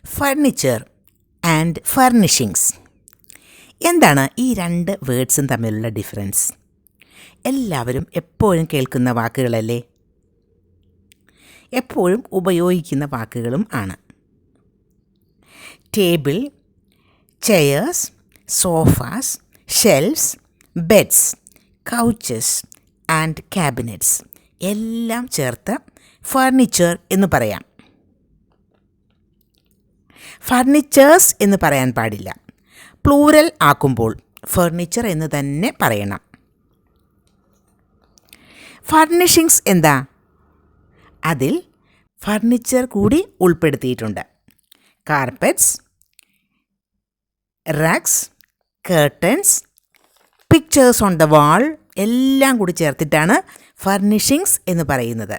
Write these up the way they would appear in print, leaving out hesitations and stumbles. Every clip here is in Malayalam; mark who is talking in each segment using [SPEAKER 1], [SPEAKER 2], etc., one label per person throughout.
[SPEAKER 1] Furniture and ഫർണിഷിങ്സ്. എന്താണ് ഈ രണ്ട് വേർഡ്സും തമ്മിലുള്ള ഡിഫറൻസ്? എല്ലാവരും എപ്പോഴും കേൾക്കുന്ന വാക്കുകളല്ലേ, എപ്പോഴും ഉപയോഗിക്കുന്ന വാക്കുകളും ആണ്. Table, chairs, sofas, shelfs, beds, couches and cabinets എല്ലാം ചേർത്ത് ഫർണിച്ചർ എന്ന് പറയാം. ഫർണിച്ചേഴ്സ് എന്ന് പറയാൻ പാടില്ല. പ്ലൂറൽ ആക്കുമ്പോൾ ഫർണിച്ചർ എന്ന് തന്നെ പറയണം. ഫർണിഷിങ്സ് എന്താ? അതിൽ ഫർണിച്ചർ കൂടി ഉൾപ്പെടുത്തിയിട്ടുണ്ട്. Carpets, rugs, curtains, pictures on the wall എല്ലാം കൂടി ചേർത്തിട്ടാണ് ഫർണിഷിങ്സ് എന്ന് പറയുന്നത്.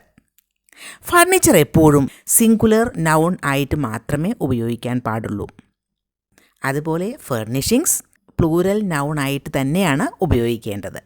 [SPEAKER 1] ഫർണിച്ചർ എപ്പോഴും സിംഗുലർ നൗൺ ആയിട്ട് മാത്രമേ ഉപയോഗിക്കാൻ പാടുള്ളൂ. അതുപോലെ ഫർണിഷിങ്സ് പ്ലൂറൽ നൗൺ ആയിട്ട് തന്നെയാണ് ഉപയോഗിക്കേണ്ടത്.